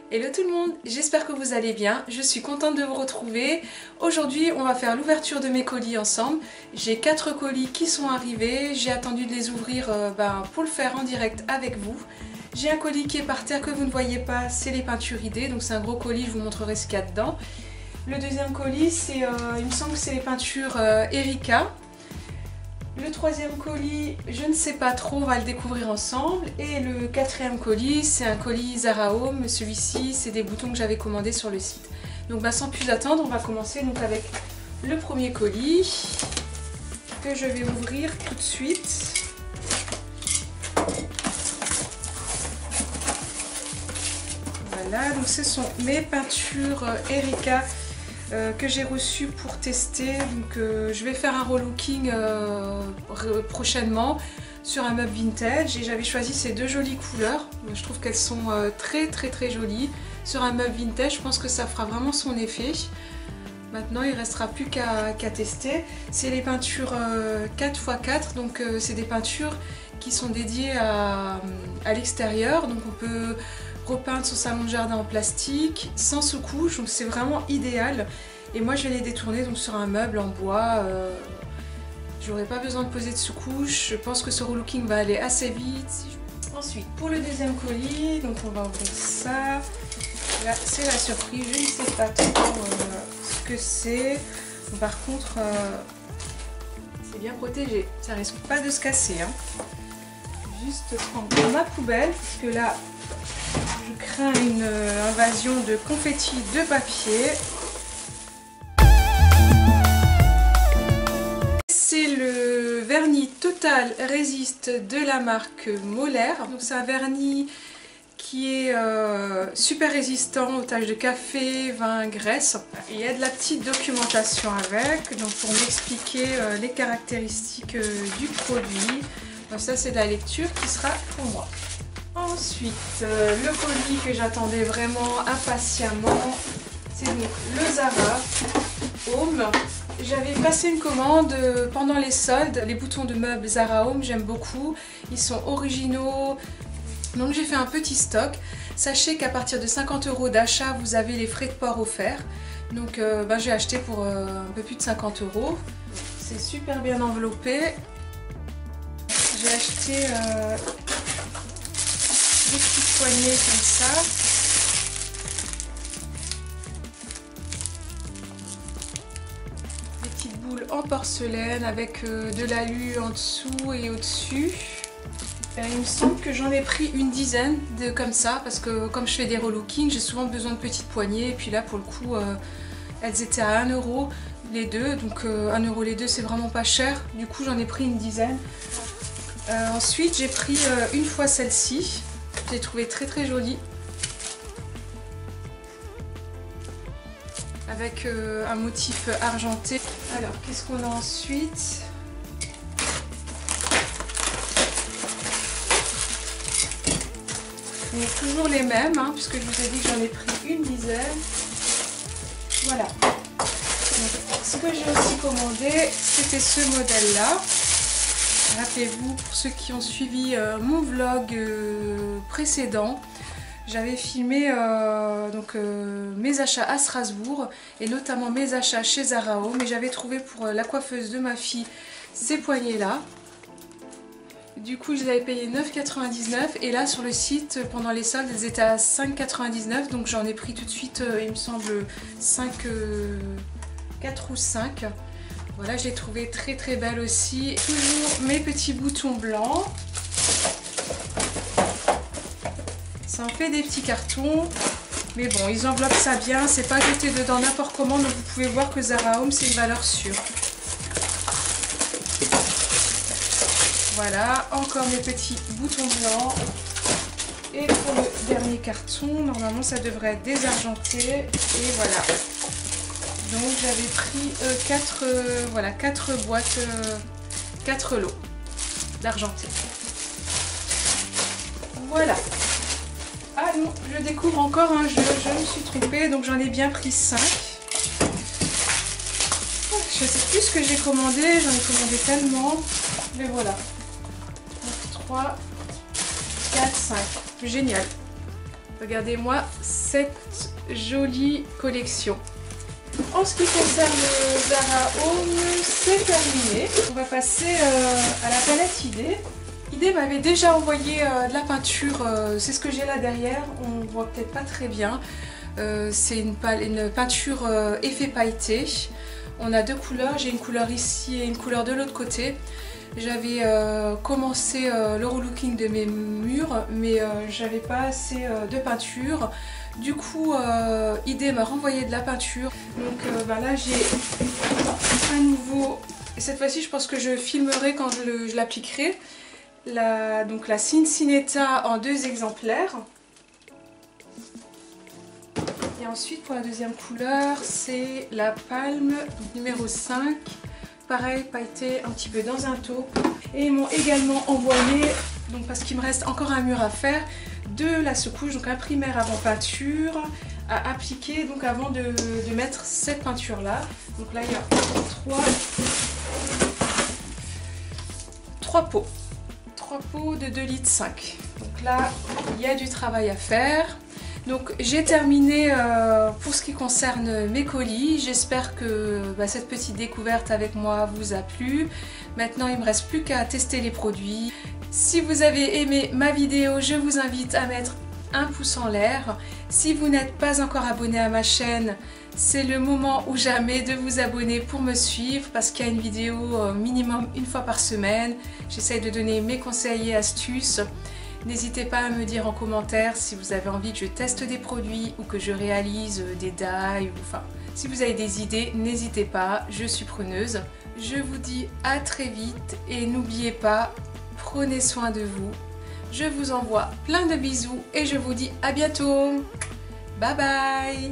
Hello tout le monde, j'espère que vous allez bien, je suis contente de vous retrouver. Aujourd'hui on va faire l'ouverture de mes colis ensemble. J'ai 4 colis qui sont arrivés, j'ai attendu de les ouvrir pour le faire en direct avec vous. J'ai un colis qui est par terre que vous ne voyez pas, c'est les peintures idées, donc c'est un gros colis, je vous montrerai ce qu'il y a dedans. Le deuxième colis, c'est, il me semble que c'est les peintures Erika. Le troisième colis, je ne sais pas trop, on va le découvrir ensemble. Et le quatrième colis, c'est un colis Zara Home. Celui-ci, c'est des boutons que j'avais commandés sur le site. Donc sans plus attendre, on va commencer donc avec le premier colis que je vais ouvrir tout de suite. Voilà, donc ce sont mes peintures Erika que j'ai reçu pour tester. Donc je vais faire un relooking prochainement sur un meuble vintage et j'avais choisi ces deux jolies couleurs. Je trouve qu'elles sont très jolies. Sur un meuble vintage, je pense que ça fera vraiment son effet. Maintenant il ne restera plus qu'à tester. C'est les peintures 4x4, donc c'est des peintures qui sont dédiées à l'extérieur. Donc on peut repeindre son salon de jardin en plastique, sans sous-couche, donc c'est vraiment idéal. Et moi je vais les détourner donc sur un meuble en bois. J'aurai pas besoin de poser de sous-couche. Je pense que ce relooking va aller assez vite. Ensuite, pour le deuxième colis, donc on va ouvrir ça. Là, c'est la surprise. Je ne sais pas trop ce que c'est. Bon, par contre, c'est bien protégé. Ça risque pas de se casser. Hein. Juste prendre ma poubelle, parce que là, je crains une invasion de confettis de papier. C'est le vernis Total Resist de la marque Moller. Donc c'est un vernis qui est super résistant aux taches de café, vin, graisse. Il y a de la petite documentation avec, donc pour m'expliquer les caractéristiques du produit. Donc ça c'est de la lecture qui sera pour moi. Ensuite, le colis que j'attendais vraiment impatiemment, c'est donc le Zara Home. J'avais passé une commande pendant les soldes. Les boutons de meubles Zara Home, j'aime beaucoup. Ils sont originaux. Donc j'ai fait un petit stock. Sachez qu'à partir de 50 € d'achat, vous avez les frais de port offerts. Donc j'ai acheté pour un peu plus de 50 €. C'est super bien enveloppé. J'ai acheté des petites poignées comme ça. Des petites boules en porcelaine avec de l'alu en dessous et au-dessus. Il me semble que j'en ai pris une dizaine de comme ça parce que comme je fais des relookings, j'ai souvent besoin de petites poignées. Et puis là pour le coup, elles étaient à 1 € les deux. Donc 1 € les deux, c'est vraiment pas cher. Du coup j'en ai pris une dizaine. Ensuite j'ai pris une fois celle-ci. J'ai trouvé très jolie. Avec un motif argenté. Alors, qu'est-ce qu'on a ensuite? On est toujours les mêmes, hein, puisque je vous ai dit que j'en ai pris une dizaine. Voilà. Donc, ce que j'ai aussi commandé, c'était ce modèle-là. Rappelez-vous, pour ceux qui ont suivi mon vlog précédent, j'avais filmé mes achats à Strasbourg et notamment mes achats chez Zara Home. Et j'avais trouvé pour la coiffeuse de ma fille ces poignées-là. Du coup, je les avais payées 9,99 et là sur le site, pendant les soldes, elles étaient à 5,99. Donc j'en ai pris tout de suite, il me semble, 4 ou 5. Voilà, je l'ai trouvée très belle aussi. Toujours mes petits boutons blancs. Ça en fait des petits cartons. Mais bon, ils enveloppent ça bien. C'est pas jeté dedans n'importe comment. Donc vous pouvez voir que Zara Home, c'est une valeur sûre. Voilà, encore mes petits boutons blancs. Et pour le dernier carton, normalement ça devrait être désargenté. Et voilà. Donc j'avais pris 4 boîtes, 4 lots d'argenté. Voilà. Ah non, je découvre encore un jeu, je me suis trompée, donc j'en ai bien pris 5. Je sais plus ce que j'ai commandé, j'en ai commandé tellement. Mais voilà. Donc 3, 4, 5. Génial. Regardez-moi cette jolie collection. En ce qui concerne Zara Home, c'est terminé. On va passer à la palette Idée. Idée m'avait déjà envoyé de la peinture, c'est ce que j'ai là derrière, on voit peut-être pas très bien. C'est une peinture effet pailleté. On a deux couleurs, j'ai une couleur ici et une couleur de l'autre côté. J'avais commencé le relooking de mes murs, mais j'avais pas assez de peinture. Du coup, Idée m'a renvoyé de la peinture. Donc là, j'ai un nouveau. Et cette fois-ci, je pense que je filmerai quand je l'appliquerai. Donc la Cincinetta en 2 exemplaires. Et ensuite, pour la deuxième couleur, c'est la Palme numéro 5. Pareil, pailleté un petit peu dans un taupe. Et ils m'ont également envoyé, donc parce qu'il me reste encore un mur à faire, de la secouche, donc un primaire avant peinture à appliquer donc avant de mettre cette peinture là. Donc là il y a 3 pots. 3 pots de 2,5 litres. Donc là il y a du travail à faire. Donc j'ai terminé pour ce qui concerne mes colis. J'espère que cette petite découverte avec moi vous a plu. Maintenant il ne me reste plus qu'à tester les produits. Si vous avez aimé ma vidéo, je vous invite à mettre un pouce en l'air. Si vous n'êtes pas encore abonné à ma chaîne, c'est le moment ou jamais de vous abonner pour me suivre parce qu'il y a une vidéo minimum une fois par semaine. J'essaye de donner mes conseils et astuces. N'hésitez pas à me dire en commentaire si vous avez envie que je teste des produits ou que je réalise des dies. Enfin, si vous avez des idées, n'hésitez pas, je suis preneuse. Je vous dis à très vite et n'oubliez pas, prenez soin de vous. Je vous envoie plein de bisous et je vous dis à bientôt. Bye bye.